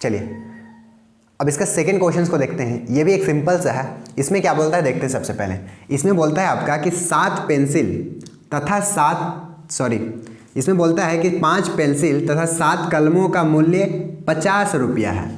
चलिए अब इसका सेकेंड क्वेश्चन को देखते हैं। ये भी एक सिंपल सा है। इसमें क्या बोलता है देखते हैं। सबसे पहले इसमें बोलता है आपका कि 7 पेंसिल तथा 5 पेंसिल तथा 7 कलमों का मूल्य 50 रुपया है,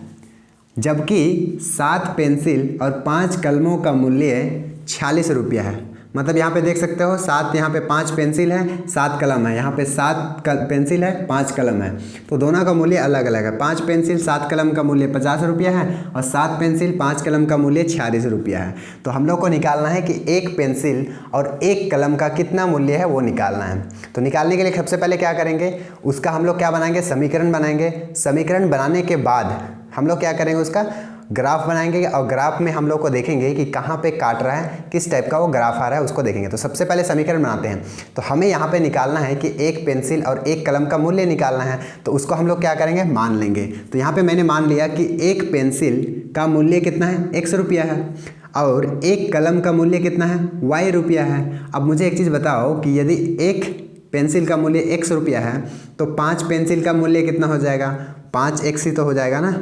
जबकि 7 पेंसिल और 5 कलमों का मूल्य 46 रुपया है। मतलब यहाँ पे देख सकते हो 7, यहाँ पे 5 पेंसिल है, 7 कलम है। यहाँ पे 7 पेंसिल है, 5 कलम है, तो दोनों का मूल्य अलग अलग है। 5 पेंसिल 7 कलम का मूल्य 50 रुपया है और 7 पेंसिल 5 कलम का मूल्य 46 रुपया है। तो हम लोग को निकालना है कि एक पेंसिल और एक कलम का कितना मूल्य है वो निकालना है। तो निकालने के लिए सबसे पहले क्या करेंगे, उसका हम लोग क्या बनाएंगे, समीकरण बनाएंगे। समीकरण बनाने के बाद हम लोग क्या करेंगे, उसका ग्राफ बनाएंगे और ग्राफ में हम लोग को देखेंगे कि कहाँ पे काट रहा है, किस टाइप का वो ग्राफ आ रहा है उसको देखेंगे। तो सबसे पहले समीकरण बनाते हैं। तो हमें यहाँ पे निकालना है कि एक पेंसिल और एक कलम का मूल्य निकालना है। तो उसको हम लोग क्या करेंगे, मान लेंगे। तो यहाँ पे मैंने मान लिया कि एक पेंसिल का मूल्य कितना है, x रुपया है, और एक कलम का मूल्य कितना है, y रुपया है। अब मुझे एक चीज़ बताओ कि यदि एक पेंसिल का मूल्य x रुपया है तो 5 पेंसिल का मूल्य कितना हो जाएगा, 5x ही तो हो जाएगा ना,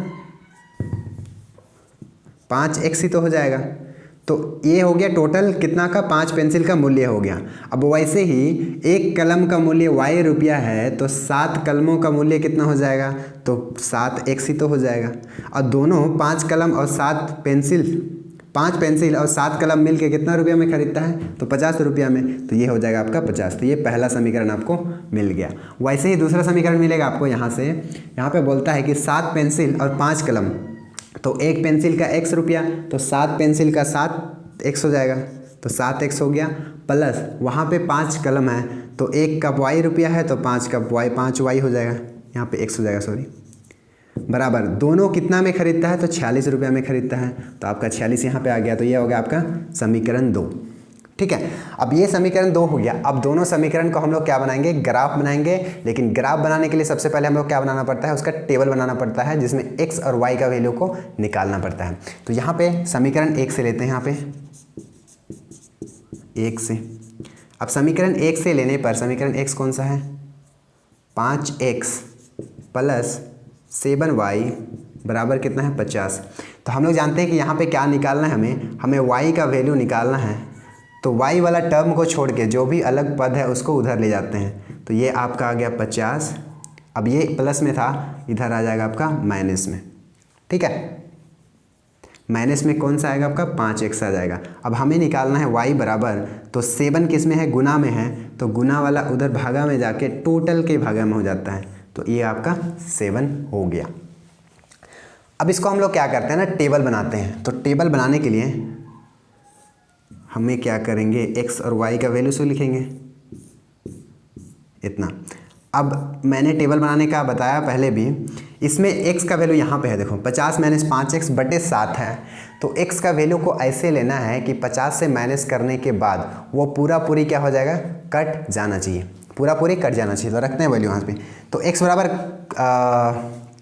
5x ही तो हो जाएगा। तो ये हो गया टोटल कितना का, 5 पेंसिल का मूल्य हो गया। अब वैसे ही एक कलम का मूल्य y रुपया है तो 7 कलमों का मूल्य कितना हो जाएगा, तो 7x ही तो हो जाएगा। और दोनों 5 कलम और 7 पेंसिल, 5 पेंसिल और 7 कलम मिल के कितना रुपया में खरीदता है, तो 50 रुपया में। तो ये हो जाएगा आपका 50। तो ये पहला समीकरण आपको मिल गया। वैसे ही दूसरा समीकरण मिलेगा आपको यहाँ से। यहाँ पे बोलता है कि 7 पेंसिल और 5 कलम, तो एक पेंसिल का x रुपया, तो 7 पेंसिल का 7x हो जाएगा, तो 7x हो गया, प्लस वहाँ पे 5 कलम है तो एक का y रुपया है तो 5 का y, 5y हो जाएगा, यहाँ पे x हो जाएगा, सॉरी, बराबर दोनों कितना में खरीदता है, तो 46 रुपया में खरीदता है। तो आपका 46 यहाँ पे आ गया। तो ये हो गया आपका समीकरण 2। ठीक है, अब ये समीकरण 2 हो गया। अब दोनों समीकरण को हम लोग क्या बनाएंगे, ग्राफ बनाएंगे। लेकिन ग्राफ बनाने के लिए सबसे पहले हम लोग क्या बनाना पड़ता है, उसका टेबल बनाना पड़ता है जिसमें x और y का वैल्यू को निकालना पड़ता है। तो यहाँ पे समीकरण 1 से लेते हैं, यहाँ पे 1 से। अब समीकरण 1 से लेने पर समीकरण x कौन सा है, 5x प्लस 7y बराबर कितना है, 50। तो हम लोग जानते हैं कि यहाँ पे क्या निकालना है, हमें y का वैल्यू निकालना है। तो y वाला टर्म को छोड़ के जो भी अलग पद है उसको उधर ले जाते हैं। तो ये आपका आ गया 50। अब ये प्लस में था, इधर आ जाएगा आपका माइनस में। ठीक है, माइनस में कौन सा आएगा आपका, 5x आ जाएगा। अब हमें निकालना है y बराबर, तो 7 किस में है, गुना में है, तो गुना वाला उधर भागा में जाके टोटल के भागा में हो जाता है। तो ये आपका 7 हो गया। अब इसको हम लोग क्या करते हैं ना, टेबल बनाते हैं। तो टेबल बनाने के लिए हमें क्या करेंगे, x और y का वैल्यू से लिखेंगे इतना। अब मैंने टेबल बनाने का बताया पहले भी, इसमें x का वैल्यू यहाँ पे है, देखो 50 माइनस 5x बटे 7 है। तो x का वैल्यू को ऐसे लेना है कि 50 से माइनस करने के बाद वो पूरा पूरी क्या हो जाएगा, कट जाना चाहिए, पूरा पूरी कट जाना चाहिए। तो रखते हैं वैल्यू यहाँ पे। तो x बराबर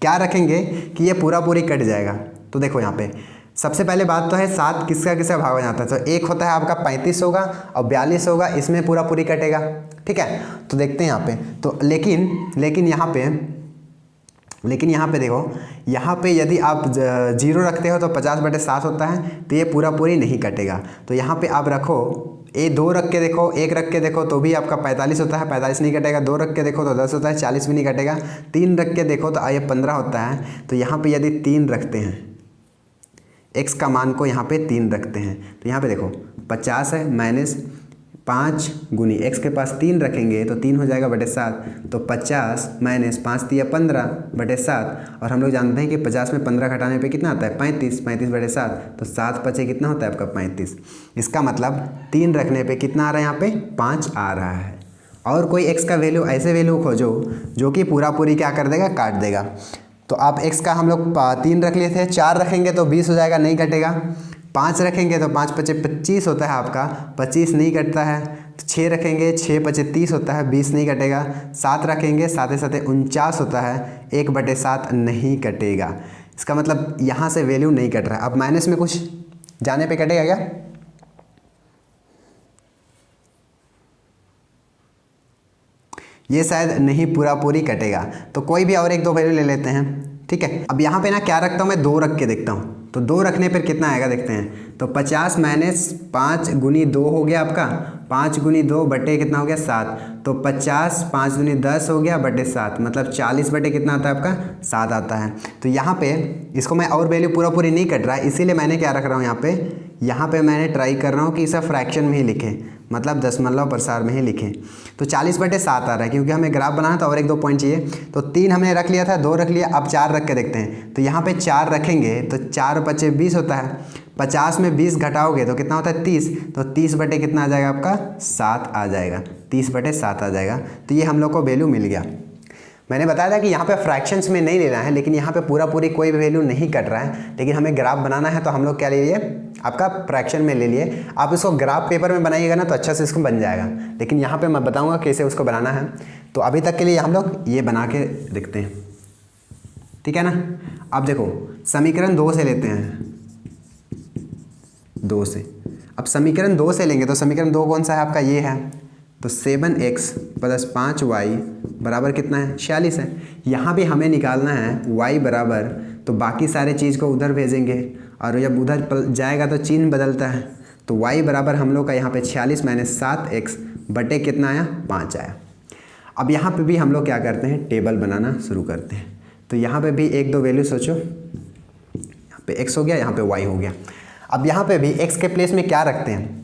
क्या रखेंगे कि ये पूरा पूरी कट जाएगा। तो देखो यहाँ पे सबसे पहले बात तो है 7 किसका किसका भाग हो जाता है, तो एक होता है आपका 35 होगा और 42 होगा, इसमें पूरा पूरी कटेगा। ठीक है, तो देखते हैं यहाँ पे। तो लेकिन यहाँ पे देखो, यहाँ पे यदि आप 0 रखते हो तो 50 बटे 7 होता है, तो ये पूरा पूरी नहीं कटेगा। तो यहाँ पे आप रखो, 2 रख के देखो, 1 रख के देखो तो भी आपका 45 होता है, 45 नहीं कटेगा। 2 रख के देखो तो 10 होता है, 40 भी नहीं कटेगा। 3 रख के देखो तो ये 15 होता है। तो यहाँ पे यदि 3 रखते हैं, x का मान को यहाँ पे 3 रखते हैं, तो यहाँ पे देखो 50 है माइनस 5 गुनी x के पास 3 रखेंगे तो 3 हो जाएगा बटे 7। तो 50 माइनस 5 दिया 15 बटे 7। और हम लोग जानते हैं कि 50 में 15 घटाने पे कितना आता है, 35, 35 बटे 7। तो 7 पचे कितना होता है आपका, 35। इसका मतलब 3 रखने पे कितना आ रहा है, यहाँ पे 5 आ रहा है। और कोई x का वैल्यू, ऐसे वैल्यू खोजो जो कि पूरा पूरी क्या कर देगा, काट देगा। तो आप x का हम लोग 3 रख लिए थे, 4 रखेंगे तो 20 हो जाएगा, नहीं कटेगा। 5 रखेंगे तो 5 पचे 25 होता है आपका, 25 नहीं कटता है। तो 6 रखेंगे, 6 पचे 30 होता है, 20 नहीं कटेगा। 7 रखेंगे, 7 7 49 होता है, 1 बटे 7 नहीं कटेगा। इसका मतलब यहाँ से वैल्यू नहीं कट रहा है। अब माइनस में कुछ जाने पे कटेगा क्या, ये शायद नहीं पूरा पूरी कटेगा। तो कोई भी और 1 2 वैल्यू ले लेते हैं। ठीक है। अब यहाँ पे ना क्या रखता हूँ मैं, 2 रख के देखता हूँ। तो 2 रखने पर कितना आएगा देखते हैं। तो 50 - 5 गुनी 2 हो गया आपका, 5 गुनी 2 बटे कितना हो गया 7। तो 50 5 दूनी 10 हो गया बटे 7, मतलब 40 बटे कितना आता है आपका 7 आता है। तो यहाँ पे इसको मैं और वैल्यू पूरा पूरी नहीं कट रहा है, इसीलिए मैंने क्या रख रहा हूँ यहाँ पे मैंने ट्राई कर रहा हूँ कि इसे फ्रैक्शन में ही लिखें, मतलब दशमलव प्रसार में ही लिखें। तो 40 बटे 7 आ रहा है, क्योंकि हमें ग्राफ बनाना था और 1-2 पॉइंट चाहिए। तो 3 हमने रख लिया था, 2 रख लिया, अब 4 रख के देखते हैं। तो यहाँ पे 4 रखेंगे तो 4 × 5 = 20 होता है। 50 में 20 घटाओगे तो कितना होता है 30। तो 30 बटे कितना आ जाएगा आपका 7 आ जाएगा, 30 बटे 7 आ जाएगा। तो ये हम लोग को वैल्यू मिल गया। मैंने बताया था कि यहाँ पे फ्रैक्शंस में नहीं लेना है, लेकिन यहाँ पे पूरा पूरी कोई भी वैल्यू नहीं कट रहा है, लेकिन हमें ग्राफ बनाना है तो हम लोग क्या ले लिए आपका फ्रैक्शन में ले लिए। आप इसको ग्राफ पेपर में बनाइएगा ना तो अच्छा से इसको बन जाएगा, लेकिन यहाँ पे मैं बताऊँगा कैसे उसको बनाना है। तो अभी तक के लिए हम लोग ये बना के देखते हैं, ठीक है ना। अब देखो समीकरण 2 से लेते हैं, 2 से। अब समीकरण 2 से लेंगे तो समीकरण 2 कौन सा है आपका, ये है। तो 7x + 5y बराबर कितना है 46 है। यहाँ भी हमें निकालना है y बराबर, तो बाकी सारे चीज़ को उधर भेजेंगे और जब उधर जाएगा तो चिन्ह बदलता है। तो y बराबर हम लोग का यहाँ पे 46 - 7x बटे कितना आया 5 आया। अब यहाँ पे भी हम लोग क्या करते हैं, टेबल बनाना शुरू करते हैं। तो यहाँ पे भी 1-2 वैल्यू सोचो, यहाँ पे x हो गया, यहाँ पे y हो गया। अब यहाँ पे भी x के प्लेस में क्या रखते हैं,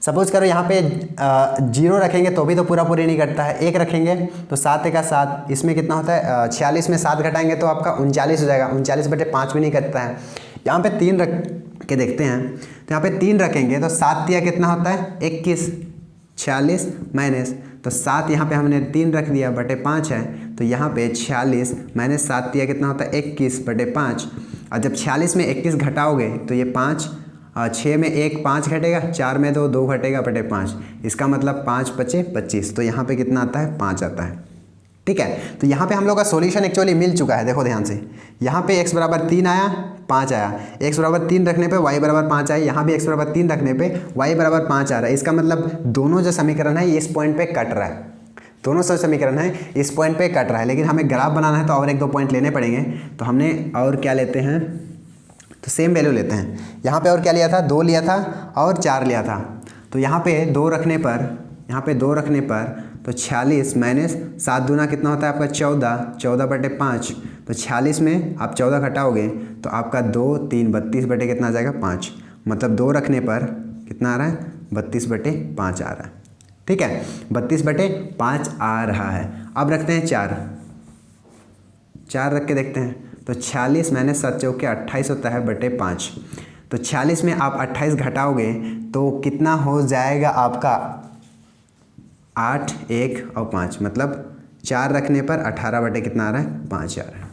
सपोज करो यहाँ पे 0 रखेंगे तो भी तो पूरा पूरी नहीं कटता है। 1 रखेंगे तो 7 × 7, इसमें कितना होता है 46 में 7 घटाएंगे तो आपका 39 हो जाएगा। 39 बटे 5 भी नहीं कटता है। यहाँ पे 3 रख के देखते हैं, तो यहाँ पे 3 रखेंगे तो 7 तिया कितना होता है 21, 46 माइनस, तो 7 यहाँ पे हमने 3 रख दिया बटे 5 है। तो यहाँ पे 46 - 7 तिया कितना होता है 21 बटे 5। और जब 46 में 21 घटाओगे तो ये 5, 6 में 1 5 घटेगा, 4 में 2 2 घटेगा बटे 5, इसका मतलब 5 × 5 = 25। तो यहाँ पे कितना आता है 5 आता है, ठीक है। तो यहाँ पे हम लोग का सॉल्यूशन एक्चुअली मिल चुका है। देखो ध्यान से, यहाँ पे x बराबर 3 आया, 5 आया। x बराबर 3 रखने पे y बराबर 5 आया, यहाँ भी x बराबर 3 रखने पे y बराबर 5 आ रहा है। इसका मतलब दोनों जो समीकरण है इस पॉइंट पे कट रहा है, दोनों जो समीकरण है इस पॉइंट पे कट रहा है। लेकिन हमें ग्राफ बनाना है तो और 1-2 पॉइंट लेने पड़ेंगे। तो हमने और क्या लेते हैं, तो सेम वैल्यू लेते हैं। यहाँ पे और क्या लिया था, 2 लिया था और 4 लिया था। तो यहाँ पे 2 रखने पर, यहाँ पे 2 रखने पर तो 46 - 7 दूना कितना होता है आपका 14, 14 बटे 5। तो 46 में आप 14 घटाओगे तो आपका 2 3 32 बटे कितना आ जाएगा 5, मतलब 2 रखने पर कितना आ रहा है 32 बटे 5 आ रहा है, ठीक है। 32 बटे 5 आ रहा है। अब रखते हैं 4 रख के देखते हैं। तो 46 - 7 × 4 = 28 होता है बटे 5। तो 46 में आप 28 घटाओगे तो कितना हो जाएगा आपका 8, 1 और 5, मतलब 4 रखने पर 18 बटे कितना आ रहा है 5 आ रहा है।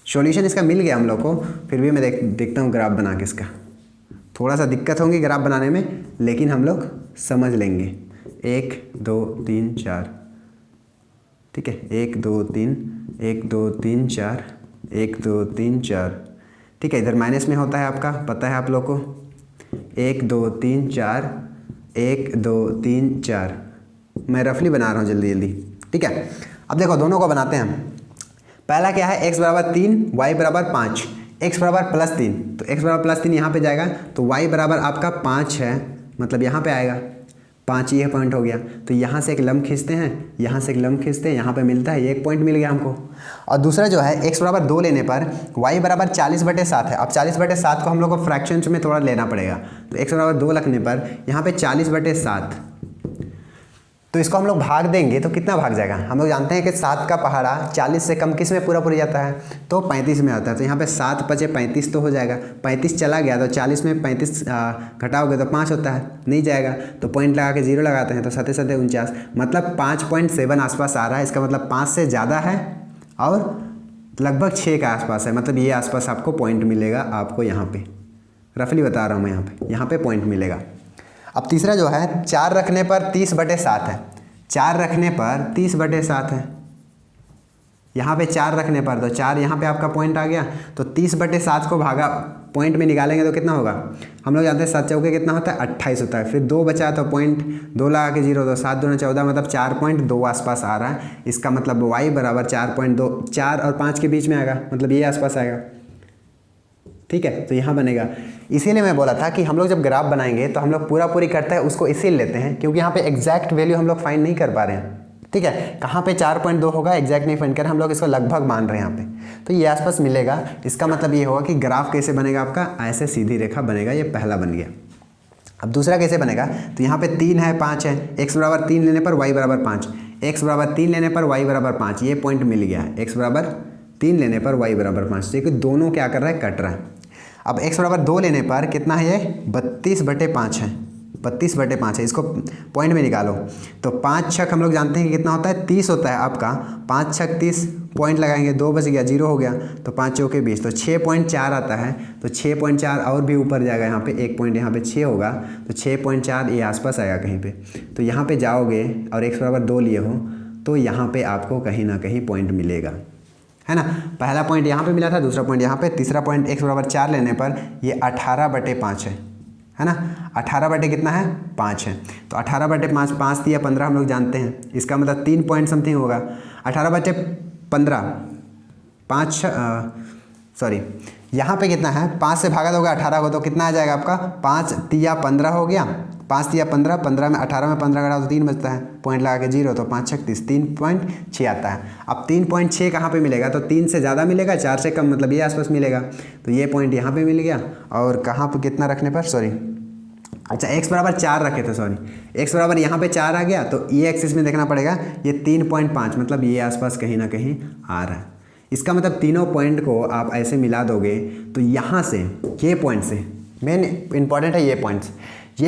सॉल्यूशन इसका मिल गया हम लोग को। फिर भी मैं देखता हूँ ग्राफ बना के इसका। थोड़ा सा दिक्कत होंगी ग्राफ बनाने में, लेकिन हम लोग समझ लेंगे। 1 2 3 4, ठीक है। 1 2 3 1 2 3 4 1 2 3 4, ठीक है। इधर माइनस में होता है आपका, पता है आप लोग को। 1 2 3 4 1 2 3 4, मैं रफली बना रहा हूँ जल्दी जल्दी, ठीक है। अब देखो दोनों को बनाते हैं। पहला क्या है, x बराबर 3 y बराबर 5, x बराबर +3। तो x बराबर +3 यहाँ पे जाएगा, तो y बराबर आपका 5 है, मतलब यहाँ पे आएगा 5, ये पॉइंट हो गया। तो यहाँ से एक लंब खींचते हैं, यहाँ से एक लंब खींचते हैं, यहाँ पे मिलता है, ये एक पॉइंट मिल गया हमको। और दूसरा जो है x बराबर 2 लेने पर y बराबर 40 बटे 7 है। अब 40 बटे 7 को हम लोग को फ्रैक्शंस में थोड़ा लेना पड़ेगा। तो x बराबर 2 रखने पर यहाँ पे 40 बटे 7, तो इसको हम लोग भाग देंगे तो कितना भाग जाएगा। हम लोग जानते हैं कि 7 का पहाड़ा 40 से कम किस में पूरा पूरी जाता है, तो 35 में आता है। तो यहाँ पे 7 × 5 = 35 तो हो जाएगा। 35 चला गया तो 40 में 35 घटाओगे तो 5 होता है, नहीं जाएगा। तो पॉइंट लगा के 0 लगाते हैं, तो 7 7 49, मतलब 5.7 आसपास आ रहा है। इसका मतलब 5 से ज़्यादा है और लगभग 6 के आसपास है, मतलब ये आसपास आपको पॉइंट मिलेगा। आपको यहाँ पे रफली बता रहा हूँ मैं, यहाँ पे पॉइंट मिलेगा। अब तीसरा जो है 4 रखने पर 30 बटे 7 है। 4 रखने पर 30 बटे 7 है, यहाँ पे 4 रखने पर तो 4 यहाँ पे आपका पॉइंट आ गया। तो 30 बटे 7 को भागा पॉइंट में निकालेंगे तो कितना होगा, हम लोग जानते हैं 7 चौके कितना होता है 28 होता है, फिर 2 बचा तो पॉइंट 2 लगा के 0, तो 7 दूना 14 मतलब 4.2 आसपास आ रहा है। इसका मतलब y बराबर 4.2, 4 और 5 के बीच में आएगा, मतलब ये आसपास आएगा। ठीक है, तो यहाँ बनेगा। इसीलिए मैं बोला था कि हम लोग जब ग्राफ बनाएंगे तो हम लोग पूरा पूरी करते हैं उसको इसीलिए लेते हैं क्योंकि यहाँ पे एग्जैक्ट वैल्यू हम लोग फाइंड नहीं कर पा रहे हैं। ठीक है, कहाँ पे 4.2 होगा एग्जैक्ट नहीं फाइंड कर, हम लोग इसको लगभग मान रहे हैं यहाँ पे, तो ये आसपास मिलेगा। इसका मतलब ये होगा कि ग्राफ कैसे बनेगा आपका, ऐसे सीधी रेखा बनेगा, ये पहला बन गया। अब दूसरा कैसे बनेगा, तो यहाँ पे 3 है 5 है, x बराबर 3 लेने पर y बराबर 5, x बराबर 3 लेने पर y बराबर 5, ये पॉइंट मिल गया। x बराबर 3 लेने पर y बराबर 5, देखिए दोनों क्या कर रहा है, कट रहा है। अब x बराबर 2 लेने पर कितना है, ये 32/5 है, 32/5 है, इसको पॉइंट में निकालो तो 5 छक हम लोग जानते हैं कि कितना होता है 30 होता है आपका, 5 छक 30, पॉइंट लगाएंगे 2 बच गया, 0 हो गया, तो 5 चौके 20, तो 6.4 आता है, तो 6.4 और भी ऊपर जाएगा, यहाँ पे एक पॉइंट यहाँ पे 6 होगा, तो 6.4 ये आसपास आएगा कहीं पे। तो यहाँ पे जाओगे और x बराबर 2 लिए हो तो यहाँ पे आपको कहीं ना कहीं पॉइंट मिलेगा, है ना। पहला पॉइंट यहाँ पे मिला था, दूसरा पॉइंट यहाँ पे, तीसरा पॉइंट x बराबर 4 लेने पर ये 18/5 है ना। 18 बटे कितना है 5 है, तो 18/5, 5 दिया 15 हम लोग जानते हैं, इसका मतलब 3 पॉइंट समथिंग होगा। 18/15, 5 सॉरी यहाँ पे कितना है, 5 से भागा दोगे 18 को तो कितना आ जाएगा आपका, 5 तिया 15 हो गया, 5 तिया 15, 15 में 18 में 15 घटाओ तो 3 बचता है, पॉइंट लगा के 0, तो 5 छक 30, 3.6 आता है। अब 3.6 कहाँ पे मिलेगा, तो 3 से ज़्यादा मिलेगा, 4 से कम, मतलब ये आसपास मिलेगा, तो ये पॉइंट यहाँ पे मिल गया। और कहाँ पे कितना रखने पर, सॉरी अच्छा x बराबर 4 रखे थे, सॉरी x बराबर यहाँ पे 4 आ गया, तो ये एक्सिस में देखना पड़ेगा, ये 3.5 मतलब ये आसपास कहीं ना कहीं आ रहा है। इसका मतलब तीनों पॉइंट को आप ऐसे मिला दोगे तो यहाँ से ये पॉइंट से, मेन इंपॉर्टेंट है ये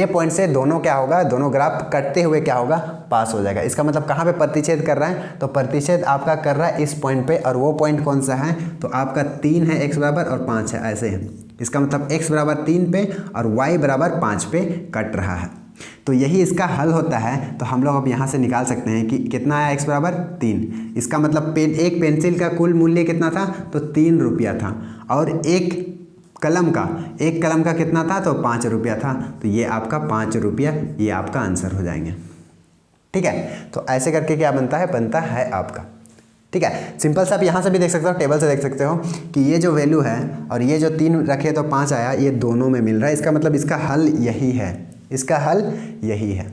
पॉइंट से दोनों क्या होगा, दोनों ग्राफ कटते हुए क्या होगा, पास हो जाएगा। इसका मतलब कहाँ पे प्रतिच्छेद कर रहा है, तो प्रतिच्छेद आपका कर रहा है इस पॉइंट पे, और वो पॉइंट कौन सा है, तो आपका 3 है x बराबर और 5 है, ऐसे है। इसका मतलब x बराबर 3 पे और y बराबर 5 पे कट रहा है, तो यही इसका हल होता है। तो हम लोग अब यहाँ से निकाल सकते हैं कि कितना आया x बराबर 3, इसका मतलब एक पेंसिल का कुल मूल्य कितना था, तो 3 रुपया था, और एक कलम का कितना था, तो 5 रुपया था, तो ये आपका 5 रुपया, ये आपका आंसर हो जाएंगे। ठीक है, तो ऐसे करके क्या बनता है आपका। ठीक है, सिंपल सा आप यहाँ से भी देख सकते हो, टेबल से देख सकते हो कि ये जो वैल्यू है और ये जो 3 रखे तो 5 आया, ये दोनों में मिल रहा है। इसका मतलब इसका हल यही है,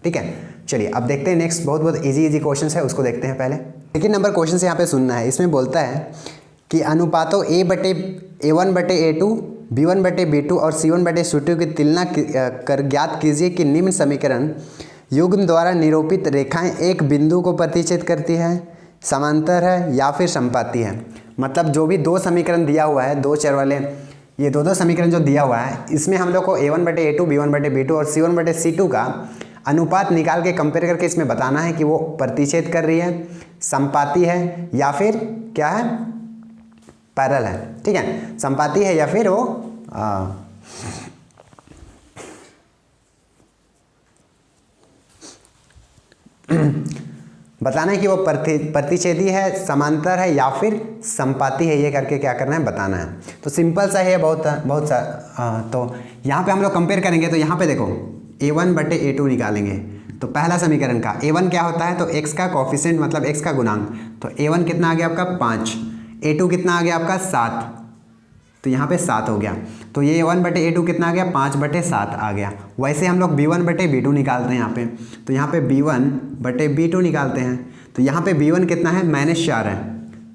ठीक है। चलिए अब देखते हैं नेक्स्ट, बहुत इजी क्वेश्चन है, उसको देखते हैं पहले। लेकिन नंबर क्वेश्चन से यहाँ पे सुनना है, इसमें बोलता है कि अनुपातों A1/A2, B1/B2 और C1/C2 की तुलना कर ज्ञात कीजिए कि निम्न समीकरण युग्म द्वारा निरूपित रेखाएं एक बिंदु को प्रतिच्छेद करती है, समांतर है या फिर समपाती है। मतलब जो भी 2 समीकरण दिया हुआ है, 2 चर वाले, ये दो समीकरण जो दिया हुआ है, इसमें हम लोग को A1/A2, B1/B2 और C1/C2 का अनुपात निकाल के कंपेयर करके इसमें बताना है कि वो प्रतिच्छेद कर रही है, समपाती है या फिर क्या है, पैरेलल है। ठीक है, समपाती है या फिर वो बताना है कि वो प्रतिच्छेदी है, समांतर है या फिर समपाती है, ये करके क्या करना है, बताना है। तो सिंपल सा है, बहुत सा। तो यहाँ पे हम लोग कंपेयर करेंगे, तो यहाँ पे देखो A1/A2 निकालेंगे, तो पहला समीकरण का A1 क्या होता है, तो x का कोफिशिएंट मतलब x का गुणांक, तो A1 कितना आ गया आपका 5, A2 कितना आ गया आपका 7, तो यहाँ पे 7 हो गया, तो ये A1/A2 कितना आ गया 5/7 आ गया। वैसे हम लोग B1/B2 निकालते हैं यहाँ पे, तो यहाँ पे B1/B2 निकालते हैं, तो यहाँ पे B1 कितना है -4 है,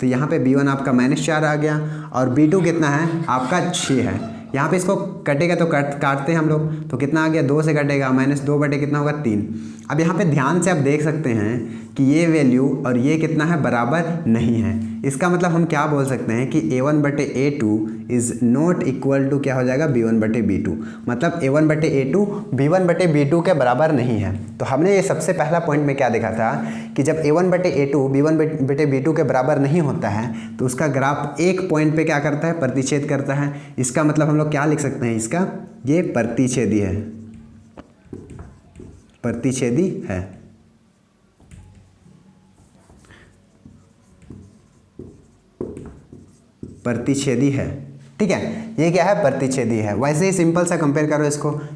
तो यहाँ पे B1 आपका -4 आ गया, और B2 कितना है आपका 6 है। यहाँ पे इसको कटेगा तो काटते हैं हम लोग, तो कितना आ गया 2 से कटेगा, -2 बटे कितना होगा 3। अब यहाँ पे ध्यान से आप देख सकते हैं कि ये वैल्यू और ये कितना है, बराबर नहीं है। इसका मतलब हम क्या बोल सकते हैं कि A1/A2 is not equal to क्या हो जाएगा, B1/B2, मतलब A1/A2 B1/B2 के बराबर नहीं है। तो हमने ये सबसे पहला पॉइंट में क्या देखा था कि जब A1/A2 B1/B2 के बराबर नहीं होता है तो उसका ग्राफ एक पॉइंट पे क्या करता है, प्रतिच्छेद करता है। इसका मतलब हम लोग क्या लिख सकते हैं, इसका ये प्रतिच्छेदी है, प्रतिच्छेदी है। प्रतिच्छेदी है, ठीक है, ये क्या है, प्रतिच्छेदी है। वैसे ही सिंपल सा कंपेयर करो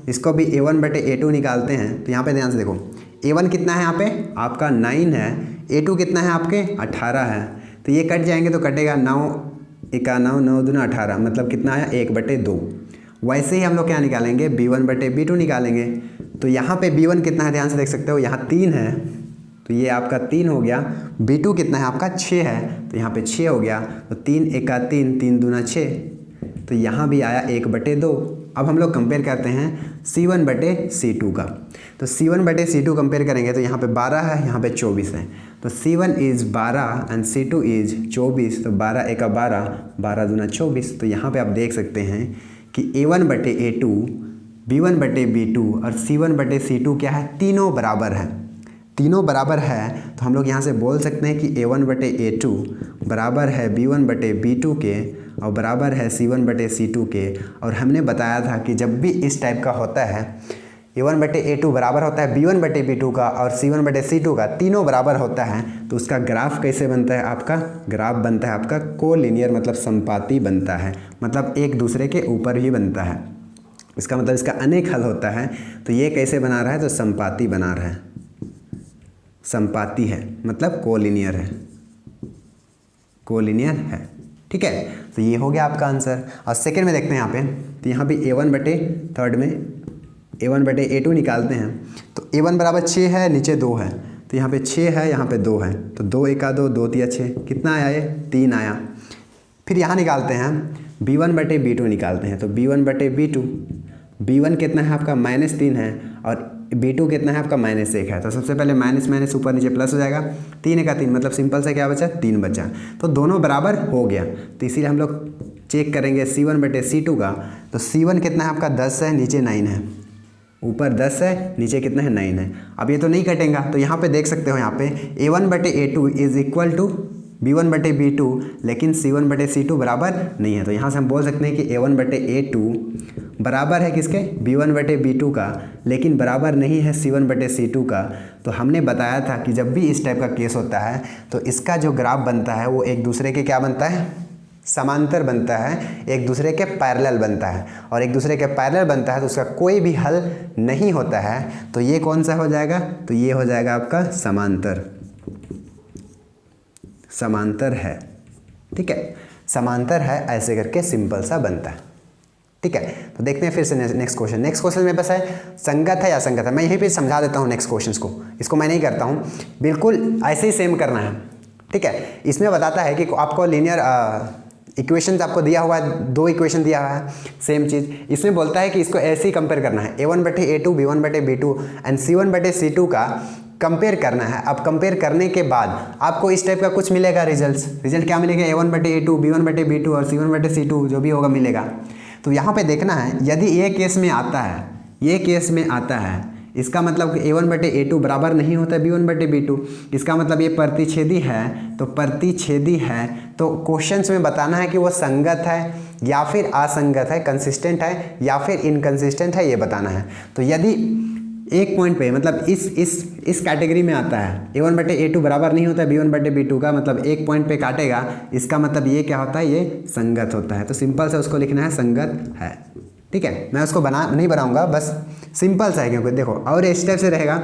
इसको भी A1/A2 निकालते हैं। तो यहाँ पे ध्यान से देखो, A1 कितना है यहाँ पे आपका 9 है, A2 कितना है आपके 18 है। तो ये कट जाएंगे तो कटेगा 9 एका 9, 9 दूना 18, मतलब कितना आया 1/2। वैसे ही हम लोग क्या निकालेंगे, B1/B2 निकालेंगे। तो यहाँ पे B1 कितना है ध्यान से देख सकते हो, यहाँ 3 है, तो ये आपका 3 हो गया। B2 कितना है आपका 6 है, तो यहाँ पे 6 हो गया। तो 3 एका 3, 3 दूना 6, तो यहाँ भी आया 1/2। अब हम लोग कंपेयर करते हैं C1/C2 का। तो C1/C2 कंपेयर करेंगे तो यहाँ पे 12 है, यहाँ पे 24 है। तो C1 is 12 and C2 is 24। तो 12 एका 12, 12 दूना 24। तो यहाँ पे आप देख सकते हैं कि A1/A2, B1/B2 और C1/C2 क्या है, तीनों बराबर है। तीनों बराबर है तो हम लोग यहाँ से बोल सकते हैं कि A1/A2 बराबर है B1/B2 के और बराबर है C1/C2 के। और हमने बताया था कि जब भी इस टाइप का होता है, A1/A2 बराबर होता है B1/B2 का और C1/C2 का, तीनों बराबर होता है, तो उसका ग्राफ कैसे बनता है, आपका ग्राफ बनता है आपका कोलिनियर, मतलब संपाती बनता है, मतलब एक दूसरे के ऊपर ही बनता है। इसका मतलब इसका अनेक हल होता है। तो ये कैसे बना रहा है, तो संपाती बना रहा है, संपाती है मतलब कोलिनियर है, कोलिनियर है। ठीक है, तो ये हो गया आपका आंसर। और सेकंड में देखते हैं यहाँ पे, तो यहाँ पे A1/3 में A1/A2 निकालते हैं। तो A1 बराबर 6 है, नीचे 2 है, तो यहाँ पे 6 है, यहाँ पे 2 है, तो 2 एका 2, 2 तिया 6, कितना आया ये 3 आया। फिर यहाँ निकालते हैं B1/B2 निकालते हैं। तो B1/B2, B1 कितना है आपका -3 है और B2 कितना है आपका -1 है। तो सबसे पहले माइनस माइनस ऊपर नीचे प्लस हो जाएगा, 3 एका 3, मतलब सिंपल से क्या बचा, 3 बचा। तो दोनों बराबर हो गया, तो इसीलिए हम लोग चेक करेंगे C1/C2 का। तो C1 कितना है आपका 10 है, नीचे 9 है, ऊपर 10 है, नीचे कितना है 9 है। अब ये तो नहीं कटेगा, तो यहाँ पे देख सकते हो, यहाँ पे A1/A2 is equal to B1/B2, लेकिन C1/C2 बराबर नहीं है। तो यहाँ से हम बोल सकते हैं कि A1/A2 बराबर है किसके, B1/B2 का, लेकिन बराबर नहीं है C1/C2 का। तो हमने बताया था कि जब भी इस टाइप का केस होता है तो इसका जो ग्राफ बनता है वो एक दूसरे के क्या बनता है, समांतर बनता है, एक दूसरे के पैरेलल बनता है। और एक दूसरे के पैरेलल बनता है तो उसका कोई भी हल नहीं होता है। तो ये कौन सा हो जाएगा, तो ये हो जाएगा आपका समांतर, समांतर है। ठीक है, समांतर है, ऐसे करके सिंपल सा बनता है। ठीक है, तो देखते हैं फिर से नेक्स्ट क्वेश्चन। नेक्स्ट क्वेश्चन मेरे पास है संगत है या असंगत है। मैं यहीं पे समझा देता हूँ नेक्स्ट क्वेश्चंस को, इसको मैं नहीं करता हूँ, बिल्कुल ऐसे ही सेम करना है। ठीक है, इसमें बताता है कि आपको लीनियर इक्वेशन आपको दिया हुआ है, 2 इक्वेशन दिया हुआ है, सेम चीज़। इसमें बोलता है कि इसको ऐसे ही कंपेयर करना है, A1/A2, B1/B2 एंड C1/C2 का कंपेयर करना है। अब कंपेयर करने के बाद आपको इस टाइप का कुछ मिलेगा रिजल्ट क्या मिलेगा, A1/A2, B1/B2 और C1/C2 जो भी होगा मिलेगा। तो यहाँ पे देखना है, यदि ये केस में आता है, ये केस में आता है, इसका मतलब A1/A2 बराबर नहीं होता है B1/B2, इसका मतलब ये प्रतिच्छेदी है। तो प्रतिच्छेदी है तो क्वेश्चंस में बताना है कि वो संगत है या फिर असंगत है, कंसिस्टेंट है या फिर इनकंसिस्टेंट है, ये बताना है। तो यदि एक पॉइंट पे, मतलब इस कैटेगरी में आता है, A1/A2 बराबर नहीं होता है B1/B2 का, मतलब एक पॉइंट पे काटेगा, इसका मतलब ये क्या होता है, ये संगत होता है। तो सिंपल से उसको लिखना है संगत है। ठीक है, मैं उसको नहीं बनाऊंगा, बस सिंपल सा है, क्योंकि देखो और इस टाइप से रहेगा।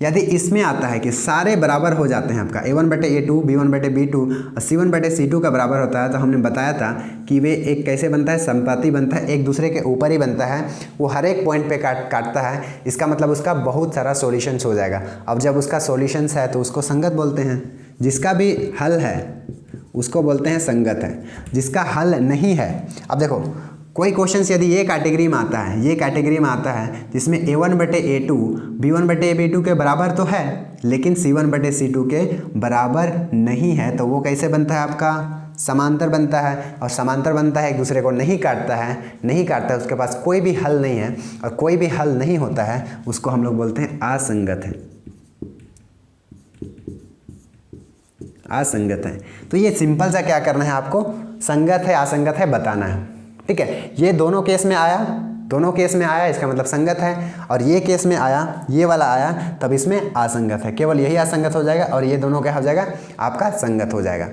यदि इसमें आता है कि सारे बराबर हो जाते हैं, आपका A1/A2, B1/B2 और C1/C2 का बराबर होता है, तो हमने बताया था कि वे एक कैसे बनता है, संपाती बनता है, एक दूसरे के ऊपर ही बनता है, वो हर एक पॉइंट पे काटता है। इसका मतलब उसका बहुत सारा सॉल्यूशंस हो जाएगा। अब जब उसका सॉल्यूशंस है तो उसको संगत बोलते हैं, जिसका भी हल है उसको बोलते हैं संगत है, जिसका हल नहीं है। अब देखो कोई क्वेश्चंस यदि ये कैटेगरी में आता है, ये कैटेगरी में आता है जिसमें A1/A2 B1/B2 के बराबर तो है, लेकिन C1/C2 के बराबर नहीं है, तो वो कैसे बनता है, आपका समांतर बनता है। और समांतर बनता है, एक दूसरे को नहीं काटता है, उसके पास कोई भी हल नहीं है, और कोई भी हल नहीं होता है, उसको हम लोग बोलते हैं असंगत है, असंगत है। तो ये सिंपल सा क्या करना है आपको, संगत है असंगत है बताना है। ठीक है, ये दोनों केस में आया, इसका मतलब संगत है, और ये केस में आया, ये वाला आया, तब इसमें असंगत है। केवल यही असंगत हो जाएगा और ये दोनों क्या हो जाएगा, आपका संगत हो जाएगा।